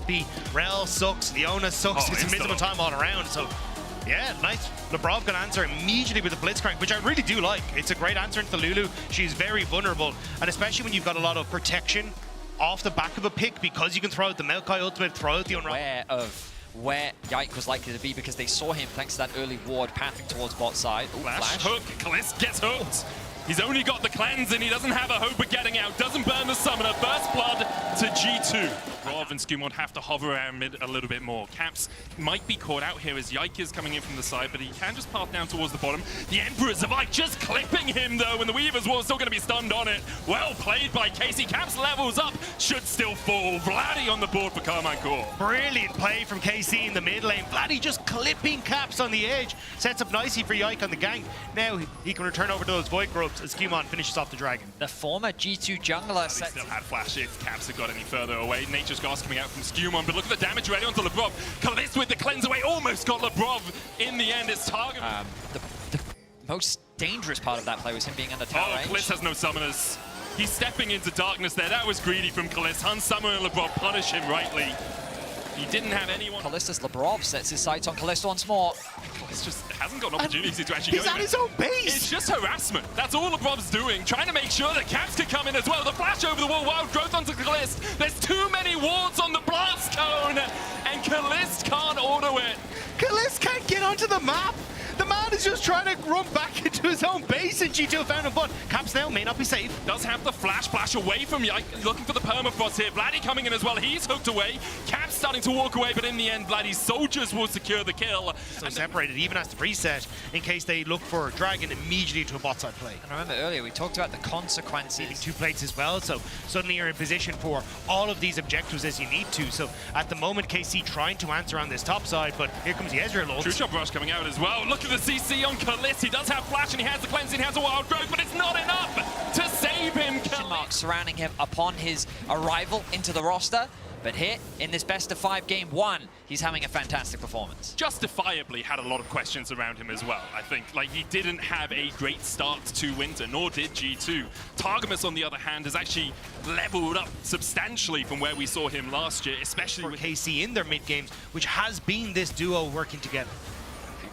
choppy. Rel sucks, Leona sucks. It's a minimum time all around. So, yeah, nice. Labrov can answer immediately with the Blitzcrank, which I really do like. It's a great answer into Lulu. She's very vulnerable, and especially when you've got a lot of protection off the back of a pick, because you can throw out the Maokai ultimate, throw out the unwrap. Aware of where Yike was likely to be because they saw him thanks to that early ward pathing towards bot side. Ooh, flash hook, Kalist gets hooked. He's only got the cleanse and he doesn't have a hope of getting out. Doesn't burn the summoner. First blood to G2. Rav and Skumon have to hover around mid a little bit more. Caps might be caught out here as Yike is coming in from the side, but he can just path down towards the bottom. The Emperor's of Ike just clipping him though, and the Weaver's Wall still going to be stunned on it. Well played by Casey. Caps levels up, should still fall. Vladdy on the board for Karmine Corp. Brilliant play from KC in the mid lane. Vladdy just clipping Caps on the edge. Sets up nicely for Yike on the gank. Now he can return over to those Void Grubs as Skumon finishes off the Dragon. The former G2 jungler They still had flash if Caps had got any further away. Nature's Gas coming out from Skumon, but look at the damage ready onto Labrov. Kalist with the cleanse away, almost got Labrov in the end. It's target. The most dangerous part of that play was him being in the tower range. Kalist has no summoners. He's stepping into darkness there. That was greedy from Kalist. Hun Summer and Labrov punish him rightly. He didn't have anyone. Kalistas Labrov sets his sights on Kalist once more. Kalist just hasn't got an opportunity to actually go. He's at his own base. It's just harassment. That's all Labrov's doing. Trying to make sure that Caps can come in as well. The flash over the wall, wild growth onto Kalist. There's too many wards on the blast cone, and Kalist can't auto it. Kalist can't get onto the map. The man is just trying to run back into his own base, and G2 found him, but Caps now may not be safe. Does have the flash away from Yike, looking for the permafrost here. Vladdy coming in as well, he's hooked away. Caps starting to walk away, but in the end, Vladdy's soldiers will secure the kill. So separated, even has to reset in case they look for Dragon immediately to a bot side play. And remember earlier, we talked about the consequences. Leaving 2 plates as well, so suddenly you're in position for all of these objectives as you need to. So at the moment, KC trying to answer on this top side, but here comes the Ezreal ult. True Shot Rush coming out as well. Look at the CC on Kalist. He does have flash and he has the cleansing, he has a wild growth, but it's not enough to save him. Marks surrounding him upon his arrival into the roster. But here, in this best-of-5 game 1, he's having a fantastic performance. Justifiably had a lot of questions around him as well, I think. Like, he didn't have a great start to Winter, nor did G2. Targamas, on the other hand, has actually leveled up substantially from where we saw him last year, especially with KC in their mid-games, which has been this duo working together.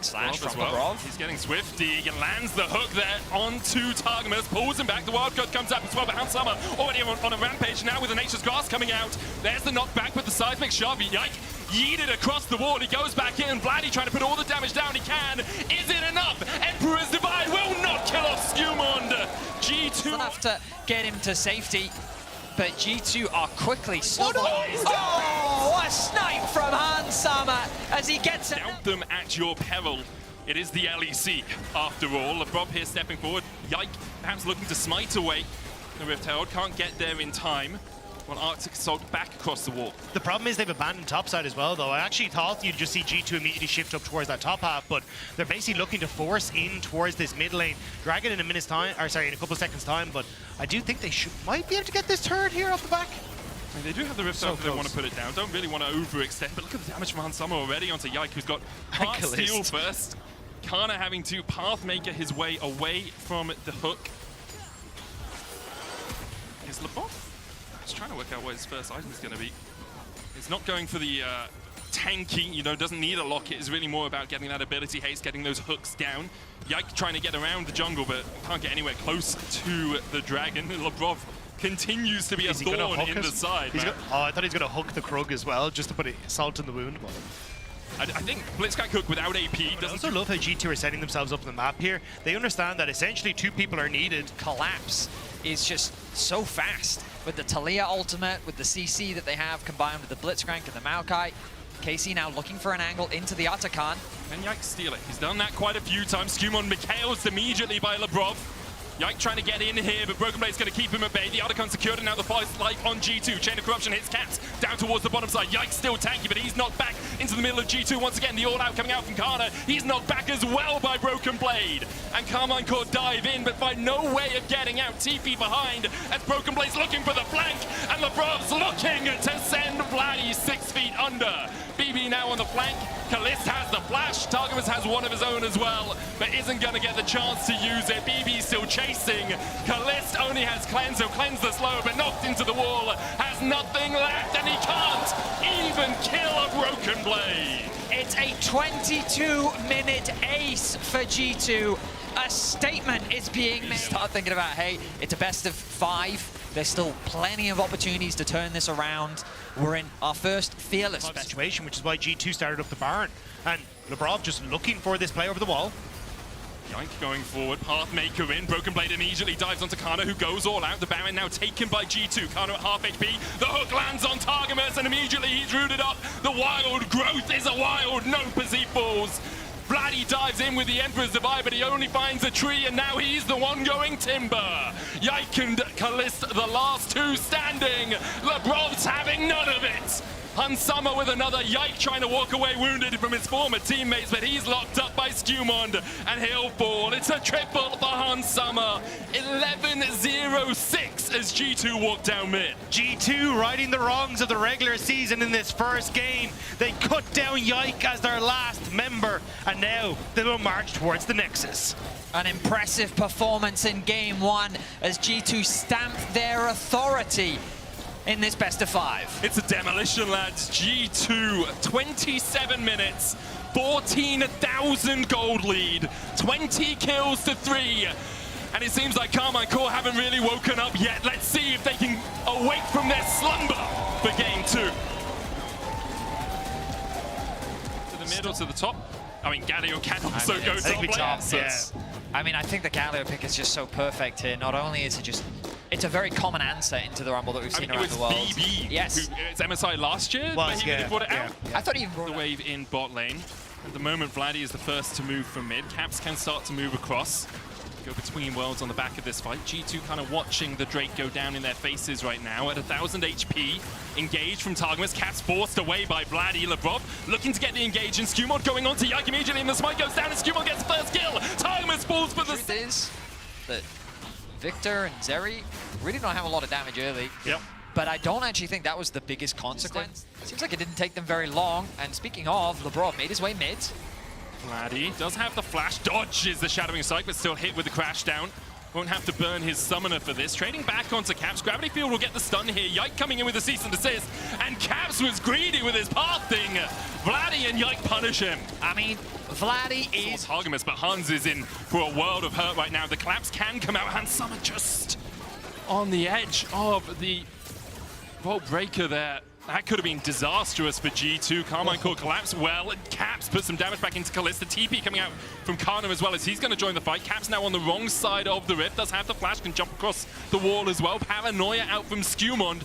Slash from Labrov. He's getting swifty. He lands the hook there onto Targamas, pulls him back. The wild card comes up as well, but Hans Summer already on a rampage now with the Nature's Grass coming out. There's the knockback with the seismic shove. Yike yeeted across the wall. He goes back in. Vladdy trying to put all the damage down he can. Is it enough? Emperor's Divide will not kill off Skumon. G2 enough to get him to safety. But G2 are quickly snowballing. Oh, what a snipe from Hans Summer as he gets it. Doubt them at your peril. It is the LEC, after all. Labrov here stepping forward. Yike perhaps looking to smite away the Rift Herald. Can't get there in time. Well, Arctic Assault back across the wall. The problem is they've abandoned topside as well, though. I actually thought you'd just see G2 immediately shift up towards that top half, but they're basically looking to force in towards this mid lane. Dragon in a minute's time, or sorry, in a couple of seconds' time, but I do think they might be able to get this turret here off the back. I mean, they do have the Rift Herald, but they want to put it down. Don't really want to overextend, but look at the damage from Hans Summer already onto Yike, who's got Heart Steal first. Kana having to Pathmaker his way away from the hook. Is Labrov? Just trying to work out what his first item is going to be. He's not going for the tanky, you know, doesn't need a locket. It's really more about getting that ability haste, getting those hooks down. Yike trying to get around the jungle, but can't get anywhere close to the dragon. Labrov continues to be a thorn in the side. I thought he was going to hook the Krug as well, just to put salt in the wound. I think Blitzcrank hook without AP doesn't. I also love how G2 are setting themselves up on the map here. They understand that essentially 2 people are needed. Collapse is just so fast. With the Talia ultimate, with the CC that they have combined with the Blitzcrank and the Maokai. KC now looking for an angle into the Atakan. And Yike steal it. He's done that quite a few times. Skumon Mikhail's immediately by Labrov. Yike trying to get in here, but Broken Blade's going to keep him at bay. The Otacon secured, and now the fight's life on G2. Chain of Corruption hits Caps down towards the bottom side. Yike's still tanky, but he's knocked back into the middle of G2. Once again, the all-out coming out from Kana. He's knocked back as well by Broken Blade. And Karmine Corp dive in, but find no way of getting out. TP behind as Broken Blade's looking for the flank, and Labrov's looking to send Vladdy 6 feet under. BB HP now on the flank. Kalist has the flash. Targamas has one of his own as well, but isn't going to get the chance to use it. BB's still chasing. Kalist only has cleanse, so cleanse the slow, but knocked into the wall. Has nothing left, and he can't even kill a broken blade. It's a 22-minute ace for G2. A statement is being made. Start thinking about, hey, it's a best of 5. There's still plenty of opportunities to turn this around. We're in our first fearless situation, which is why G2 started up the Baron. And Labrov just looking for this play over the wall. Yoink going forward, Pathmaker in, Broken Blade immediately dives onto Kana, who goes all out. The Baron now taken by G2, Kana at half HP. The hook lands on Targamas, and immediately he's rooted up. The wild growth is a wild nope as he falls. Vladdy dives in with the Emperor's Divide, but he only finds a tree, and now he's the one going timber. Yike and Kalist, the last two standing. Labrov's having none of it. Hunsummer with another Yike trying to walk away wounded from his former teammates, but he's locked up by Skumond, and he'll fall. It's a triple for Hunsummer. 11-0-6 as G2 walk down mid. G2 righting the wrongs of the regular season in this first game. They cut down Yike as their last member, and now they will march towards the Nexus. An impressive performance in game 1 as G2 stamped their authority in this best of 5. It's a demolition, lads. G2, 27 minutes, 14,000 gold lead, 20 kills to 3. And it seems like Karmine Corp haven't really woken up yet. Let's see if they can awake from their slumber for game 2. To the middle, to the top. I mean, Galio can also go top lane. Yeah. I mean, I think the Galio pick is just so perfect here. Not only is it just, it's a very common answer into the Rumble that we've seen around the world. BB, yes. It's MSI last year, but he brought it out. I thought he even brought the wave in bot lane. At the moment, Vladdy is the first to move from mid. Caps can start to move across. Go between worlds on the back of this fight. G2 kind of watching the Drake go down in their faces right now at 1,000 HP. Engaged from Targamas. Caps forced away by Vladdy. Labrov looking to get the engage, and Skumod going on to Yike immediately, and the smite goes down, and Skumod gets the first kill. Targamas falls for the... truth is that Victor and Zeri really don't have a lot of damage early. Yep. But I don't actually think that was the biggest consequence. Seems like it didn't take them very long. And speaking of, Labrov made his way mid. Vladdy does have the flash, dodges the Shadowing Strike, but still hit with the crash down. Won't have to burn his summoner for this. Trading back onto Caps. Gravity Field will get the stun here. Yike coming in with the cease and desist. And Caps was greedy with his path thing. Vladdy and Yike punish him. I mean, Vladdy is... Targamas, but Hans is in for a world of hurt right now. The collapse can come out. Hans Summer just on the edge of the Vault Breaker there. That could have been disastrous for G2. Karmine Corp collapse well. Caps put some damage back into Kalista. TP coming out from Kana as well as he's going to join the fight. Caps now on the wrong side of the rift. Does have the flash, can jump across the wall as well. Paranoia out from Skumond.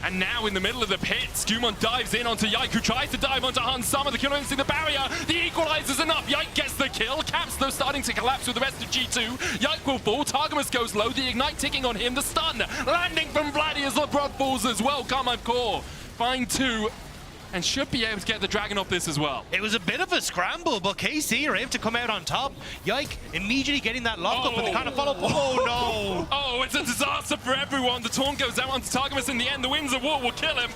And now in the middle of the pit, Skumond dives in onto Yike, who tries to dive onto Hans Summer. The killer see the barrier. The equalizer's enough. Yike gets the kill. Caps, though, starting to collapse with the rest of G2. Yike will fall. Targamas goes low. The ignite ticking on him. The stun landing from Vladdy as Labrov falls as well. Karmine Corp find 2 and should be able to get the dragon off this as well. It was a bit of a scramble, but KC are able to come out on top. Yike immediately getting that lock up and they kind of follow. Oh no! Oh, it's a disaster for everyone. The taunt goes out onto Targamas in the end. The winds of war will kill him.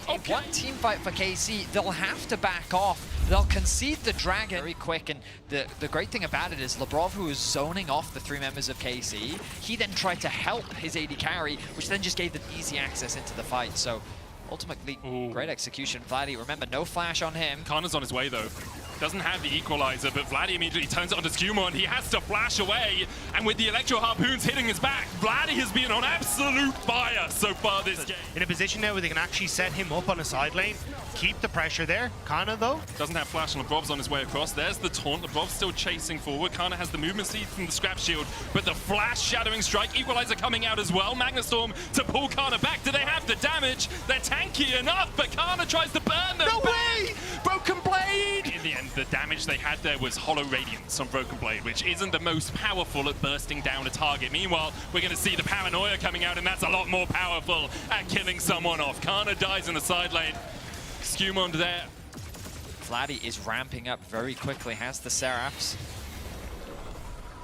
Okay. One team fight for KC, they'll have to back off. They'll concede the dragon very quick, and the great thing about it is Labrov, who is zoning off the 3 members of KC, he then tried to help his AD carry, which then just gave them easy access into the fight. So ultimately, great execution. Vladdy, remember, no flash on him. Kana's on his way, though. Doesn't have the equalizer, but Vladdy immediately turns it onto Skumond. He has to flash away, and with the Electro Harpoons hitting his back, Vladdy has been on absolute fire so far this game. In a position now where they can actually set him up on a side lane, keep the pressure there. Kana, though, doesn't have flash, and Labrov's on his way across. There's the taunt. Labrov's still chasing forward. Kana has the movement speed from the scrap shield, but the flash Shadowing Strike, equalizer coming out as well. Magnastorm to pull Kana back. Do they have the damage? They're tanky enough, but Kana tries to burn them. No way! Broken Blade! In the end, the damage they had there was Hollow Radiance on Broken Blade, which isn't the most powerful at bursting down a target. Meanwhile, we're going to see the Paranoia coming out, and that's a lot more powerful at killing someone off. Kana dies in the side lane. Skumond there. Vladdy is ramping up very quickly, has the Seraphs.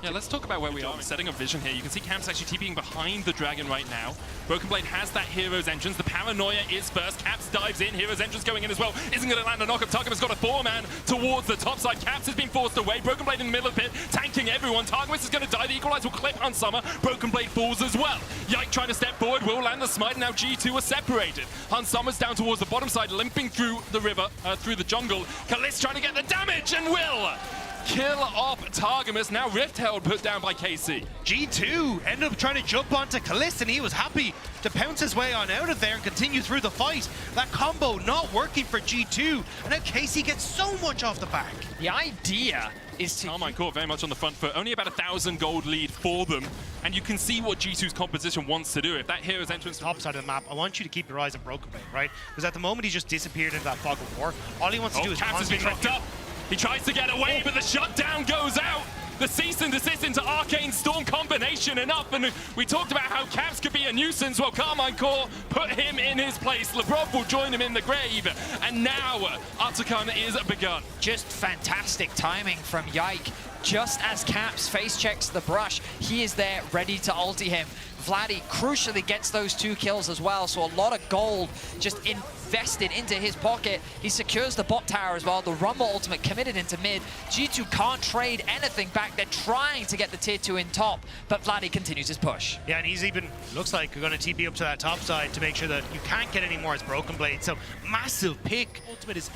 Yeah, let's talk about where we are. Setting a vision here. You can see Caps actually TPing behind the Dragon right now. Broken Blade has that Hero's entrance. The Paranoia is first. Caps dives in. Hero's entrance going in as well. Isn't going to land a knock-up. Targamas got a 4-man towards the top side. Caps has been forced away. Broken Blade in the middle of the pit, tanking everyone. Targamas is going to die. The Equalizer will clip on Summer. Broken Blade falls as well. Yike trying to step forward. Will land the smite. Now G2 are separated. Summer's down towards the bottom side, limping through the river, through the jungle. Kalist trying to get the damage and will kill off Targamas. Now Rift Herald put down by KC. G2 ended up trying to jump onto Kalist, and he was happy to pounce his way on out of there and continue through the fight. That combo not working for G2, and now KC gets so much off the back. The idea is to... Karmine Corp very much on the front foot. Only about 1,000 gold lead for them. And you can see what G2's composition wants to do. If that Hero's entrance... Top side of the map, I want you to keep your eyes on Broken Blade, right? Because at the moment, he just disappeared into that fog of war. All he wants to do is... Caps has been knocked up. He tries to get away, but the shutdown goes out. The cease and desist into Arcane Storm combination enough, and we talked about how Caps could be a nuisance. Well, Karmine Corp put him in his place. Lebrov will join him in the grave, and now Artukan is begun. Just fantastic timing from Yike. Just as Caps face checks the brush, he is there ready to ulti him. Vladdy crucially gets those 2 kills as well, so a lot of gold just invested into his pocket. He secures the bot tower as well. The Rumble ultimate committed into mid. G2 can't trade anything back. They're trying to get the tier 2 in top, but Vladdy continues his push. Yeah, and he's even, looks like, going to TP up to that top side to make sure that you can't get any more as Broken Blade. So massive pick. Ultimate is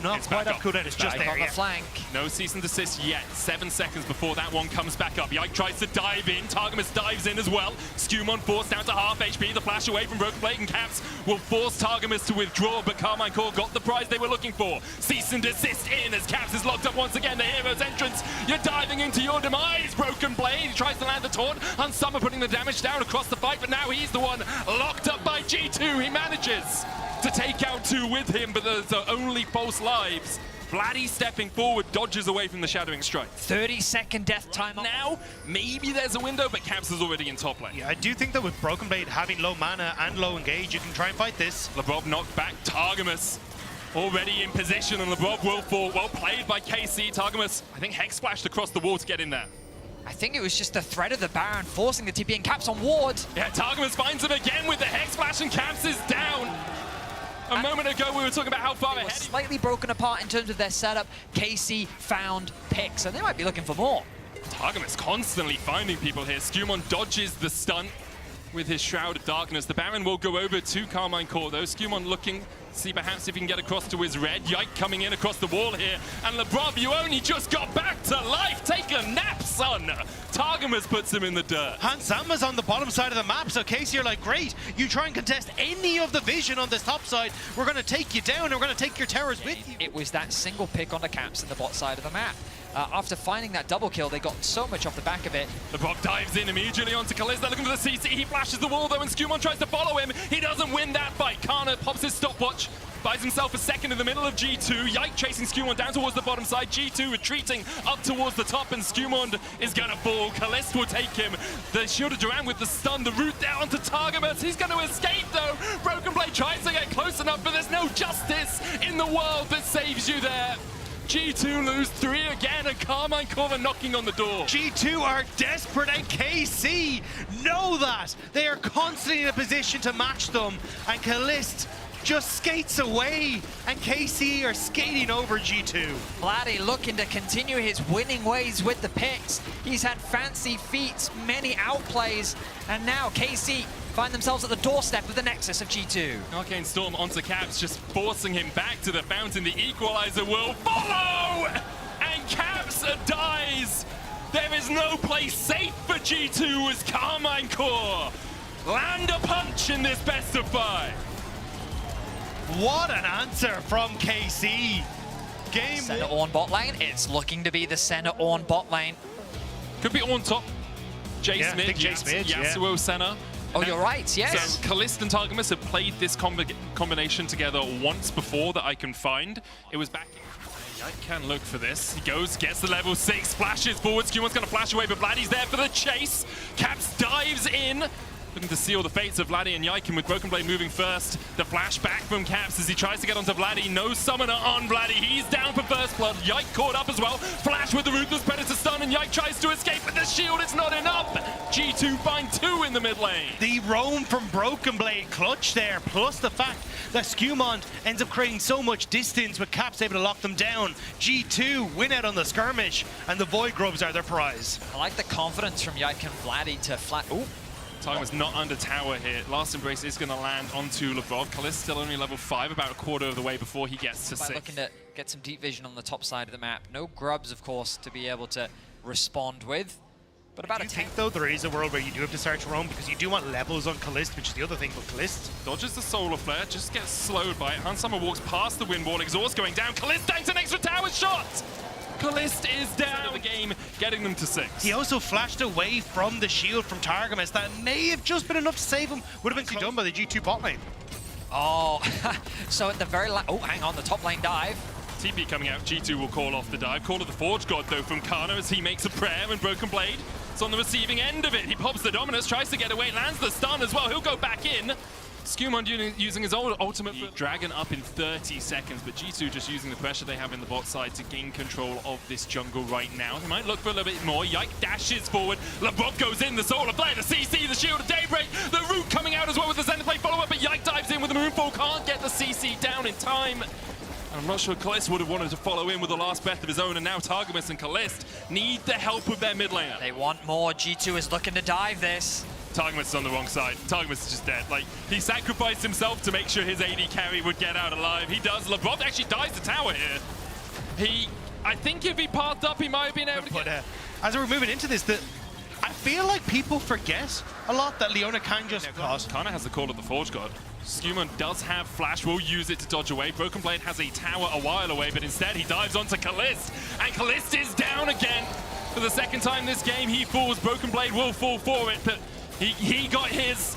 not It's quite back up up. cooldown. It's just Back there. on the flank. No cease and desist yet. 7 seconds before that one comes back up. Yike tries to dive in. Targamas dives in as well. Skewmon forced down to half HP. The flash away from Broken Blade, and Caps will force Targamas to withdraw, but Karmine Corp got the prize they were looking for. Cease and desist in as Caps is locked up once again. The Hero's entrance. You're diving into your demise, Broken Blade. He tries to land the taunt. Summer putting the damage down across the fight, but now he's the one locked up by G2. He manages to take out 2 with him, but there's only false lives. Vladdy stepping forward, dodges away from the Shadowing Strike. 30-second death time. Now, maybe there's a window, but Caps is already in top lane. Yeah, I do think that with Broken Blade having low mana and low engage, you can try and fight this. Lebrov knocked back. Targamas already in position, and Lebrov will fall. Well played by KC. Targamas, I think, Hex splashed across the wall to get in there. I think it was just the threat of the Baron forcing the TP and Caps on ward. Yeah, Targamas finds him again with the Hex splash, and Caps is down. A moment ago, we were talking about how far ahead. Slightly broken apart in terms of their setup. KC found picks, and they might be looking for more. Targamas constantly finding people here. Skewmon dodges the stun with his Shroud of Darkness. The Baron will go over to Karmine Corp, though. Skewmon looking to see perhaps if he can get across to his red. Yike coming in across the wall here. And Lebrov, you only just got back to life. Take a nap, son. Targamas puts him in the dirt. Hansama's on the bottom side of the map, so Casey are like, great, you try and contest any of the vision on this top side, we're going to take you down, and we're going to take your towers with you. It was that single pick on the Caps in the bot side of the map. After finding that double kill, they got so much off the back of it. Lebrov dives in immediately onto Kalista, looking for the CC. He flashes the wall, though, and Skewmon tries to follow him. He doesn't win that fight. Kana pops his stopwatch, buys himself a second in the middle of G2. Yike chasing Skewmon down towards the bottom side. G2 retreating up towards the top, and Skewmon is going to fall. Kalist will take him. The Shield of Duran with the stun. The route down to Targamas. He's going to escape, though. Broken Blade tries to get close enough, but there's no justice in the world that saves you there. G2 lose 3 again, and Karmine Corp are knocking on the door. G2 are desperate, and KC know that. They are constantly in a position to match them, and Kalist just skates away, and KC are skating over G2. Vladdy looking to continue his winning ways with the picks. He's had fancy feats, many outplays, and now KC find themselves at the doorstep of the nexus of G2. Arcane Storm onto Caps, just forcing him back to the fountain. The Equalizer will follow! And Caps dies! There is no place safe for G2 as Karmine Corp land a punch in this best of 5. What an answer from KC. Game Senna 1. on bot lane. It's looking to be the Senna on bot lane. Could be on top. Jace Yeah, I mid, think Jace mid, yeah. Yasuo Senna. Oh, you're right, yes. So Kalist and Targamas have played this combination together once before that I can find. It was back. I can look for this. He goes, gets the level 6, flashes forward. Skewmon's going to flash away, but Vladdy's there for the chase. Caps dives in. looking to seal the fates of Vladdy and Yike, and with Broken Blade moving first. The flashback from Caps as he tries to get onto Vladdy. No summoner on Vladdy. He's down for first blood. Yike caught up as well. Flash with the Ruthless Predator stun, and Yike tries to escape, but the shield is not enough. G2 find 2 in the mid lane. The roam from Broken Blade clutch there, plus the fact that Skumond ends up creating so much distance with Caps able to lock them down. G2 win out on the skirmish, and the Void Grubs are their prize. I like the confidence from Yike and Vladdy to flat. Ooh. Time is not under tower here. Last Embrace is going to land onto Labrov. Kalist still only level 5, about a quarter of the way before he gets to 6. Looking to get some deep vision on the top side of the map. No grubs, of course, to be able to respond with. But about I think, though, there is a world where you do have to start to roam because you do want levels on Kalist, which is the other thing with Kalist. Dodges the Solar Flare, just gets slowed by it. Hans Summer walks past the wind wall, exhaust going down. Kalist tanks an extra tower shot! Kalist is down the game, getting them to 6. He also flashed away from the shield from Targamas. That may have just been enough to save him. Would have been done by the G2 bot lane. Oh, so at the very last. Oh, hang on, the top lane dive. TP coming out, G2 will call off the dive. Call of the Forge God, though, from Kana as he makes a prayer, and Broken Blade is on the receiving end of it. He pops the Dominus, tries to get away, lands the stun as well. He'll go back in. Skumond using his old ultimate for Dragon up in 30 seconds, but G2 just using the pressure they have in the bot side to gain control of this jungle right now. They might look for a little bit more. Yike dashes forward. Labrov goes in, the Solar Flare, the CC, the Shield of Daybreak, the Root coming out as well with the Zenith Blade follow-up, but Yike dives in with the Moonfall, can't get the CC down in time. I'm not sure Kalist would have wanted to follow in with the last breath of his own, and now Targamas and Kalist need the help of their mid laner. They want more. G2 is looking to dive this. Targamas is on the wrong side. Targamas is just dead. Like, he sacrificed himself to make sure his AD carry would get out alive. He does. Labrov actually dies the tower here. I think if he parked up, he might have been able to get... As we're moving into this, I feel like people forget a lot that Leona can just cross. Kana has the call of the Forge God. Skumond does have Flash, will use it to dodge away. Broken Blade has a tower a while away, but instead he dives onto Kalist, and Kalist is down again. For the second time this game, he falls. Broken Blade will fall for it, but he got his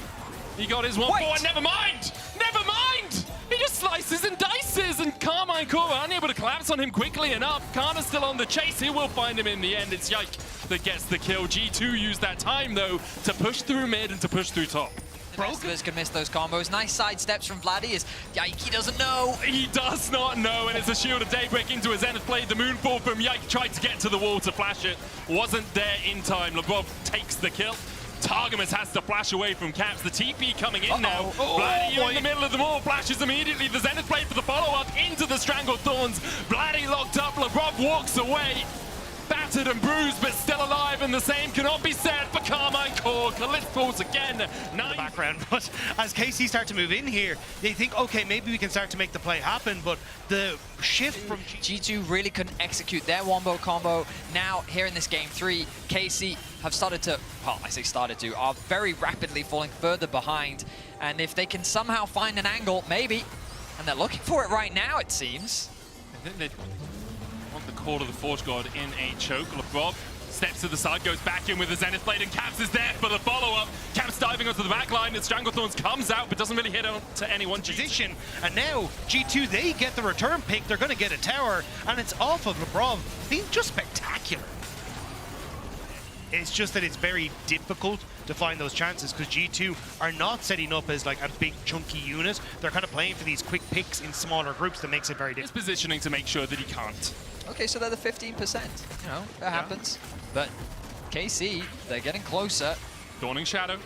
1-4, never mind! Never mind! He just slices and dices, and Karmine Corp are unable to collapse on him quickly enough. Kana's still on the chase, he will find him in the end. It's Yike that gets the kill. G2 used that time, though, to push through mid and to push through top. Broken can miss those combos. Nice side steps from Vladdy as Yike doesn't know. He does not know, and it's a Shield of Daybreak into a Zenith Blade. The Moonfall from Yike tried to get to the wall to flash it. Wasn't there in time. Labrov takes the kill. Targamas has to flash away from Caps. The TP coming in now. Vladdy in the middle of them all. Flashes immediately. The Zenith Blade for the follow-up into the Strangled Thorns. Vladdy locked up. Labrov walks away. Battered and bruised, but still alive, and the same cannot be said for Karmine Corp. Kalist falls again. In the background, but as KC start to move in here, they think, okay, maybe we can start to make the play happen, but the shift from G2 really couldn't execute their wombo combo. Now, here in this game 3, KC have started to, well, I say started to, are very rapidly falling further behind, and if they can somehow find an angle, maybe, and they're looking for it right now, it seems. I think they want the call of the Forge God in a choke. Labrov steps to the side, goes back in with the Zenith Blade, and Caps is there for the follow-up. Caps diving onto the back line, and Stranglethorns comes out, but doesn't really hit on to anyone. Position, and now G2, they get the return pick. They're going to get a tower, and it's off of Labrov. Being just spectacular. It's just that it's very difficult to find those chances because G2 are not setting up as like a big chunky unit. They're kind of playing for these quick picks in smaller groups that makes it very difficult. He's positioning to make sure that he can't. Okay, so they're the 15%. You know, that happens. But KC, they're getting closer. Dawning Shadow.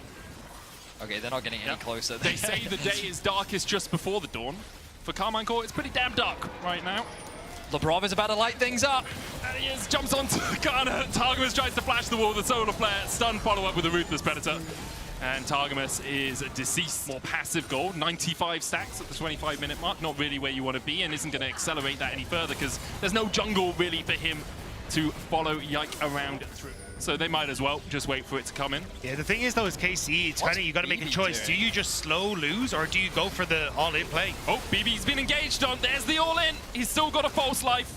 Okay, they're not getting any closer. They say the day is darkest just before the dawn. For Karmine Corp, it's pretty damn dark right now. Labrov is about to light things up. And he is, jumps onto Kana. Targamas tries to flash the wall, the Solar Flare, stun follow-up with a Ruthless Predator. And Targamas is deceased. More passive gold, 95 stacks at the 25-minute mark. Not really where you want to be, and isn't going to accelerate that any further because there's no jungle really for him to follow Yike around through. So they might as well just wait for it to come in. Yeah, the thing is though, is KC, it's kind of, you got to make a choice. Do you just slow lose or do you go for the all-in play? Oh, BB's been engaged on. There's the all-in. He's still got a false life.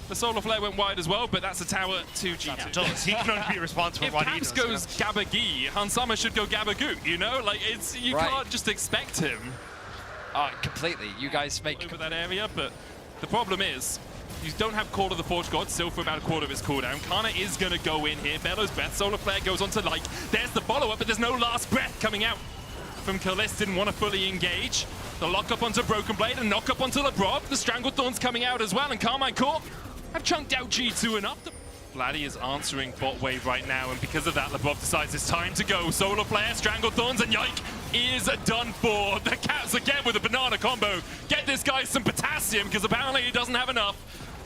The Solar Flare went wide as well, but that's a tower to G2. He can only be responsible for what he does. If Caps goes Gabagee, Hansama should go Gabagoo, you know? Like, it's you can't just expect him. Completely. You guys make... over that area, but the problem is, You don't have Call of the Forge God still for about a quarter of its cooldown. Kana is going to go in here. Bellows Breath. Solar Flare goes on to Like. There's the follow-up, but there's no last breath coming out from Kalist. Didn't want to fully engage. The lock-up onto Broken Blade and knock-up onto Lebrov. The Strangled Thorns coming out as well, and Karmine Corp have chunked out G2 enough. Vladdy is answering bot wave right now, and because of that, Lebrov decides it's time to go. Solar Flare, Strangled Thorns, and Yike is done for. The Cats again with a banana combo. Get this guy some potassium, because apparently he doesn't have enough.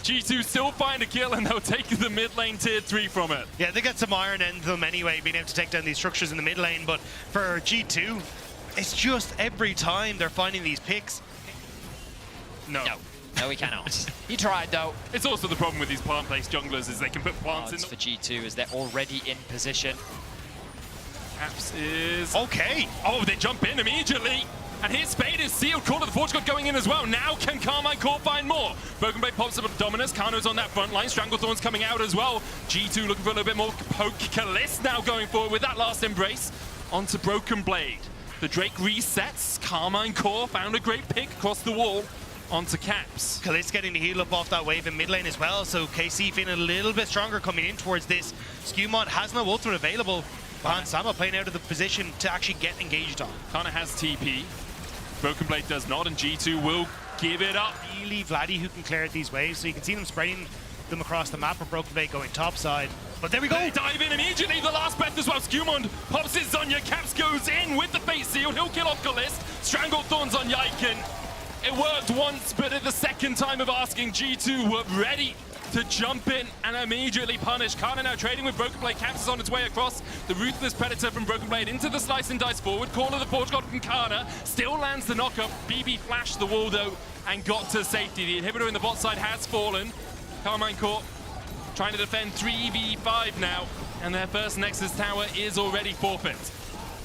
G2 still find a kill, and they'll take the mid lane tier 3 from it. Yeah, they get some iron in them anyway, being able to take down these structures in the mid lane, but for G2, it's just every time they're finding these picks. No. No, we cannot. He tried, though. It's also the problem with these plant-based junglers is they can put plants in For G2 as they're already in position. Caps is... Okay. Oh, they jump in immediately. And his Spade is sealed. Call of the Forge God going in as well. Now can Karmine Corp find more? Broken Blade pops up with Dominus. Kano's on that front line. Stranglethorn's coming out as well. G2 looking for a little bit more poke. Kalist now going forward with that last embrace onto Broken Blade. The Drake resets. Karmine Corp found a great pick across the wall onto Caps. Kalist getting the heal up off that wave in mid lane as well, so KC feeling a little bit stronger coming in towards this. Skewmod has no ultimate available. Siema playing out of the position to actually get engaged on. Kana has TP. Broken Blade does not, and G2 will give it up. Really Vladdy who can clear these waves, so you can see them spreading them across the map, with Broken Blade going topside. But there we go. They dive in immediately. The last breath as well. Skewmond pops his Zonya. Caps goes in with the face seal. He'll kill off Kalist. Strangled Thorns on Yaiken. It worked once, but at the second time of asking, G2 were ready to jump in and immediately punish. Kana now trading with Broken Blade. Caps is on its way across. The Ruthless Predator from Broken Blade into the slice and dice forward. Call of the Forge God from Kana. Still lands the knockup. BB flashed the wall though and got to safety. The inhibitor in the bot side has fallen. Karmine Corp trying to defend 3v5 now. And their first Nexus tower is already forfeit.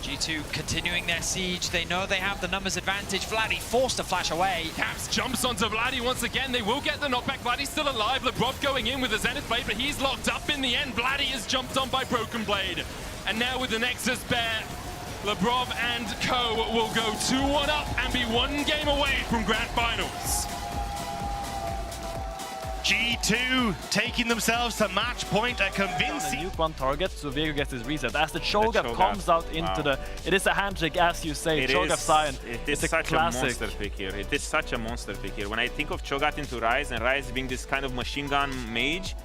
G2 continuing their siege. They know they have the numbers advantage. Vladdy forced to flash away. Caps jumps onto Vladdy once again. They will get the knockback. Vladdy's still alive. Lebrov going in with the Zenith Blade, but he's locked up in the end. Vladdy is jumped on by Broken Blade. And now with the Nexus Bear, Lebrov and co will go 2-1 up and be one game away from Grand Finals. G2 taking themselves to match point, a convincing... Nuke one target, so Viego gets his reset. As the Cho'Gath comes out into the... It is a handshake, as you say. Cho'Gath Sion. It is a such classic. a monster pick here. It is such a monster pick here. When I think of Cho'Gath into Ryze, and Ryze being this kind of machine gun mage,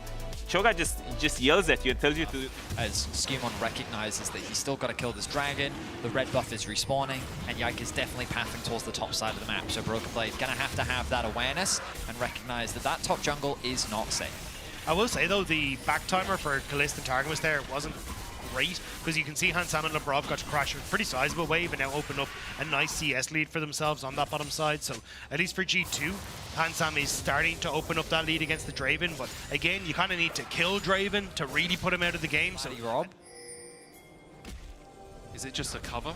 Cho'Gath just yells at you and tells you to... As Skewmon recognizes that he's still got to kill this dragon, the red buff is respawning, and Yike is definitely pathing towards the top side of the map. So Broken Blade gonna have to have that awareness and recognize that that top jungle is not safe. I will say though, the back timer for Kalist and Targamas there wasn't great, because you can see Hansam and Lebrov got to crash a pretty sizable wave and now open up a nice CS lead for themselves on that bottom side. So at least for G2, Hansam is starting to open up that lead against the Draven, but again, you kind of need to kill Draven to really put him out of the game. So Rob, Is it just a cover?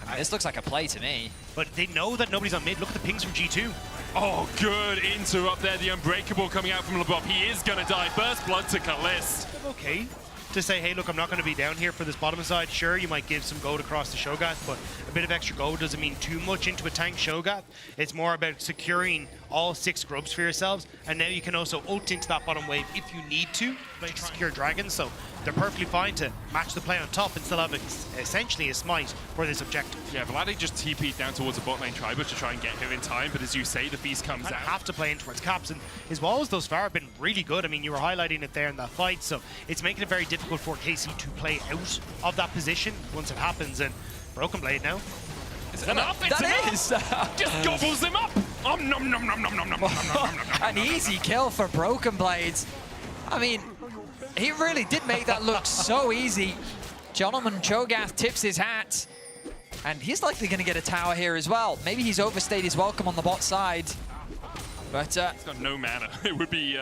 I mean, this looks like a play to me. but they know that nobody's on mid. Look at the pings from G2. Oh, good interrupt there. The Unbreakable coming out from Lebrov. He is going to die. First blood to Kalist. Okay to say, hey, look, I'm not going to be down here for this bottom side. Sure, you might give some gold across the Cho'Gath, but a bit of extra gold doesn't mean too much into a tank Cho'Gath. It's more about securing all 6 grubs for yourselves, and now you can also ult into that bottom wave if you need to secure dragons. So they're perfectly fine to match the play on top and still have essentially a smite for this objective. Yeah, Vladdy just TP'd down towards the bot lane Triber to try and get here in time, but as you say, the feast comes Kind out. of have to play in towards Caps, and his walls thus far have been really good. I mean, you were highlighting it there in that fight, so it's making it very difficult for KC to play out of that position once it happens. And Broken Blade now. Is it enough? It's That enough. is Just gobbles him up. Nom nom nom nom nom nom nom nom nom nom. an easy kill for Broken Blades. I mean, he really did make that look so easy. Gentleman Cho'Gath tips his hat, and he's likely going to get a tower here as well. Maybe he's overstayed his welcome on the bot side, but He's got no mana. It would be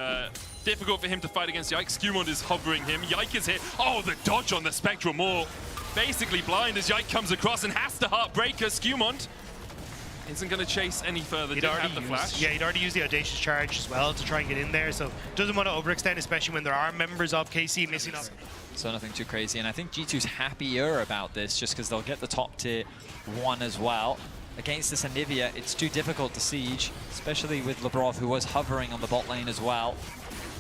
difficult for him to fight against Yike. Skewmond is hovering him. Yike is here. Oh, the dodge on the Spectral Maul. Basically blind as Yike comes across and has to Heartbreaker. Skewmond isn't going to chase any further. Didn't have the flash. Yeah, he'd already used the Audacious Charge as well to try and get in there, so doesn't want to overextend, especially when there are members of KC missing up. so nothing too crazy. And I think G2's happier about this just because they'll get the top tier 1 as well. against this Anivia, it's too difficult to siege, especially with Labrov, who was hovering on the bot lane as well.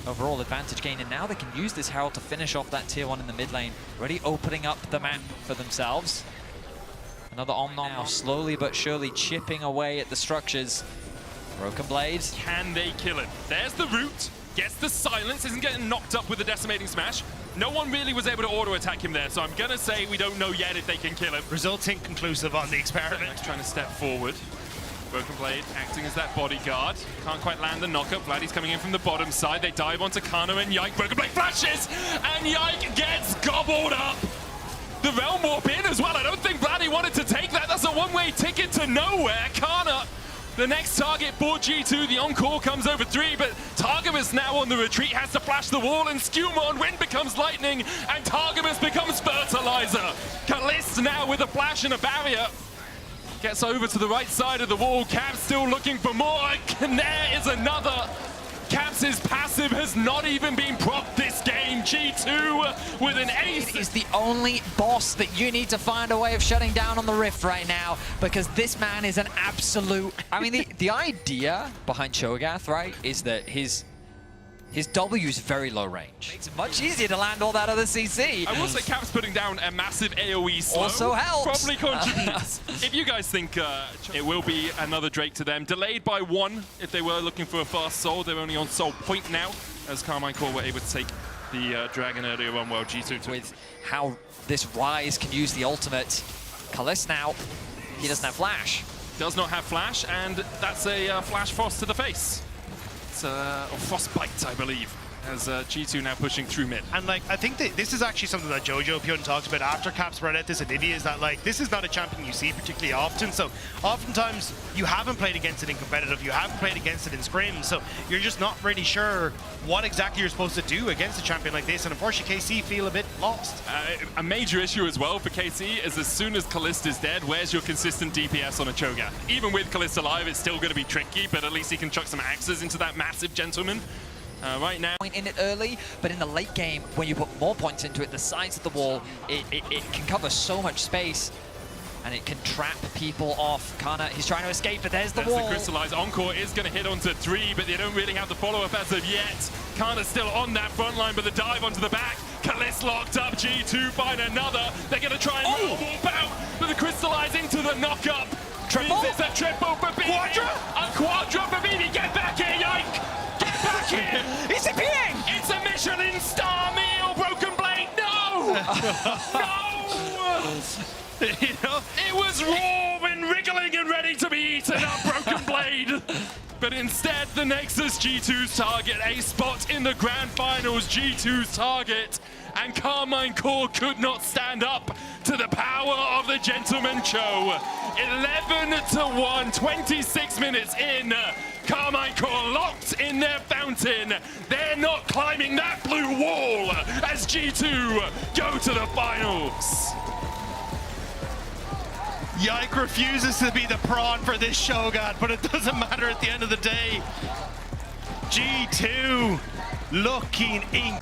Overall advantage gain, and now they can use this Herald to finish off that tier 1 in the mid lane, already opening up the map for themselves. Another Omnom now slowly but surely chipping away at the structures. Broken Blades. Can they kill him? There's the root. Gets the silence. Isn't getting knocked up with the decimating smash. No one really was able to auto-attack him there, so I'm going to say we don't know yet if they can kill him. Results inconclusive on the experiment. Next trying to step forward. Broken Blade acting as that bodyguard. Can't quite land the knockup. Vladdy's coming in from the bottom side. They dive onto Kana and Yike. Broken Blade flashes, and Yike gets gobbled up. The Realm Warp in as well. I don't think Vladdy wanted to take that. That's a one-way ticket to nowhere. Kana, the next target for G2. The Encore comes over 3, but Targamas now on the retreat, has to flash the wall, and Skewmon, wind becomes lightning, and Targamas becomes fertilizer. Kalist now with a flash and a barrier. Gets over to the right side of the wall. Caps still looking for more, and there is another. Caps' passive has not even been propped this game. G2 with an ace. It is the only boss that you need to find a way of shutting down on the Rift right now, because this man is an absolute... I mean, the idea behind Cho'Gath, right, is that his W is very low range. Makes it much easier to land all that other CC. I will say Caps putting down a massive AoE slow Also helps. probably contributes. If you guys think it will be another Drake to them, delayed by 1 if they were looking for a fast soul. They're only on soul point now, as Karmine Corp were able to take the Dragon earlier on, while G2 took. With how this Rise can use the ultimate. Kalist now, he doesn't have flash. Does not have flash, and that's a flash frost to the face. It's or frostbite, I believe, as G2 now pushing through mid. And like, I think that this is actually something that Jojo Pyun talked about after Caps brought out this Anivia, is that like, this is not a champion you see particularly often. So oftentimes you haven't played against it in competitive, you haven't played against it in scrim, so you're just not really sure what exactly you're supposed to do against a champion like this. And unfortunately, KC feel a bit lost. A major issue as well for KC is, as soon as Kalist is dead, where's your consistent DPS on a Cho'Gath? Even with Kalist alive, it's still going to be tricky, but at least he can chuck some axes into that massive gentleman. Right now, Point in it early, but in the late game, when you put more points into it, the sides of the wall, it can cover so much space, and it can trap people off. Kana, he's trying to escape, but there's the wall. The crystallized Encore is going to hit onto 3, but they don't really have the follow-up as of yet. Kana's still on that front line, but the dive onto the back. Kalist locked up. G2 find another. They're going to try and warp out, but the crystallize into the knockup. Triple? It's a triple for BD. Quadra? A quadra for BD. Get back here, Yike! Back here! He's appearing! It's a Michelin star meal, Broken Blade! No! No! You know? It was raw and wriggling and ready to be eaten up, Broken Blade! But instead, the Nexus G2's target, a spot in the grand finals, G2's target, and Karmine Corp could not stand up to the power of the Gentleman Cho. 11-1, 26 minutes in. Karmine Corp locked in their fountain. They're not climbing that blue wall as G2 go to the finals. Yike refuses to be the prawn for this Shogun, but it doesn't matter at the end of the day. G2 looking incredible.